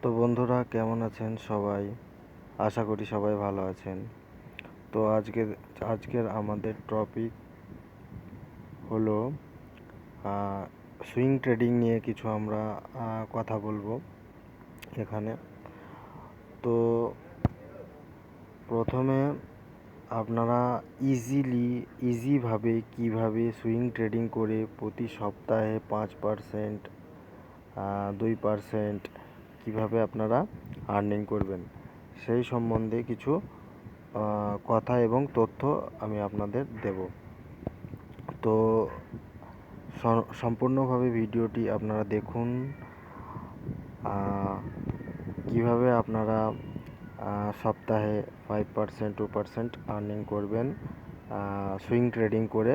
তো বন্ধুরা, কেমন আছেন সবাই? আশা করি সবাই ভালো আছেন। তো আজকের আমাদের টপিক হলো সুইং ট্রেডিং নিয়ে কিছু আমরা কথা বলবো এখানে। তো প্রথমে আপনারা ইজিভাবে কিভাবে সুইং ট্রেডিং করে প্রতি সপ্তাহে 5%, 2% কীভাবে আপনারা আর্নিং করবেন সেই সম্বন্ধে কিছু কথা এবং তথ্য আমি আপনাদের দেব। তো সম্পূর্ণভাবে ভিডিওটি আপনারা দেখুন, কিভাবে আপনারা সপ্তাহে 5%, 2% আর্নিং করবেন সুইং ট্রেডিং করে।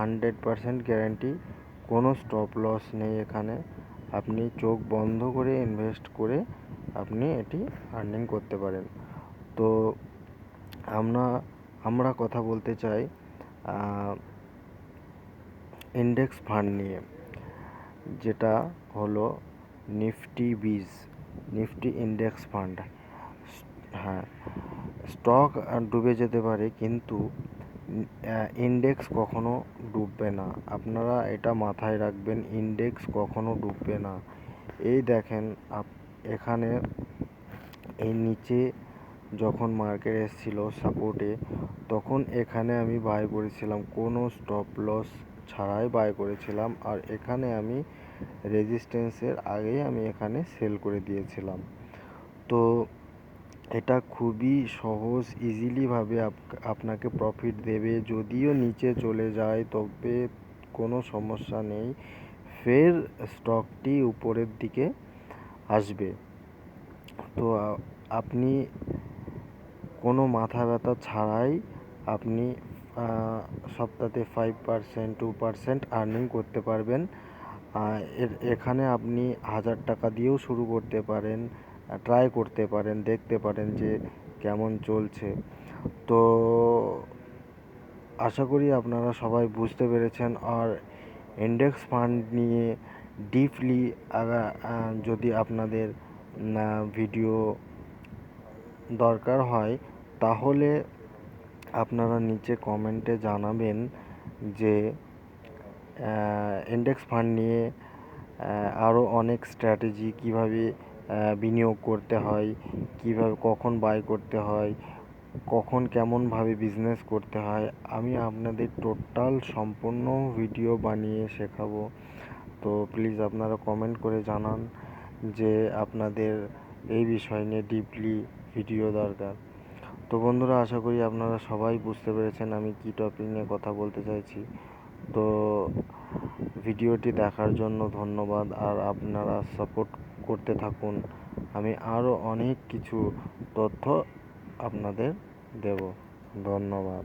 100% গ্যারান্টি, কোনো স্টপ লস নেই এখানে। আপনি চোখ বন্ধ করে ইনভেস্ট করে আপনি এটি আর্নিং করতে পারেন। তো আমরা কথা বলতে চাই ইন্ডেক্স ফান্ড নিয়ে, যেটা হলো নিফটি ইন্ডেক্স ফান্ড। হ্যাঁ, স্টক ডুবে যেতে পারে কিন্তু ইন্ডেক্স কখনো ডুববে না। আপনারা এটা মাথায় রাখবেন, ইন্ডেক্স কখনো ডুববে না। এই দেখেন, এখানে এই নিচে যখন মার্কেট এসেছিল সাপোর্টে, তখন এখানে আমি বাই করেছিলাম, কোনো স্টপ লস ছাড়াই বাই করেছিলাম। আর এখানে আমি রেজিস্ট্যান্সের আগেই আমি এখানে সেল করে দিয়েছিলাম। তো এটা খুবই সহজ, ইজিলিভাবে আপনাকে প্রফিট দেবে। যদিও নিচে চলে যায় তবে কোনো সমস্যা নেই, ফের স্টকটি উপরের দিকে আসবে। তো আপনি কোনো মাথা ব্যথা ছাড়াই আপনি সপ্তাহে 5%, 2% আর্নিং করতে পারবেন। এখানে আপনি 1000 টাকা দিয়েও শুরু করতে পারেন, ট্রাই করতে পারেন, দেখতে পারেন যে কেমন চলছে। তো আশা করি আপনারা সবাই বুঝতে পেরেছেন। আর ইন্ডেক্স ফান্ড নিয়ে ডিপলি যদি আপনাদের ভিডিও দরকার হয়, তাহলে আপনারা নিচে কমেন্টে জানাবেন যে ইন্ডেক্স ফান্ড নিয়ে আরও অনেক স্ট্র্যাটেজি, কিভাবে বিনিয়োগ করতে হয়, কিভাবে কখন বাই করতে হয়, কখন কেমনভাবে বিজনেস করতে হয়, আমি আপনাদের টোটাল সম্পূর্ণ ভিডিও বানিয়ে শেখাবো। তো প্লিজ আপনারা কমেন্ট করে জানান যে আপনাদের এই বিষয় নিয়ে ডিপলি ভিডিও দরকার। তো বন্ধুরা, আশা করি আপনারা সবাই বুঝতে পেরেছেন আমি কী টপিক নিয়ে কথা বলতে চাইছি। তো ভিডিওটি দেখার জন্য ধন্যবাদ, আর আপনারা সাপোর্ট করতে থাকুন। আমি আরও অনেক কিছু তথ্য আপনাদের দেব। ধন্যবাদ।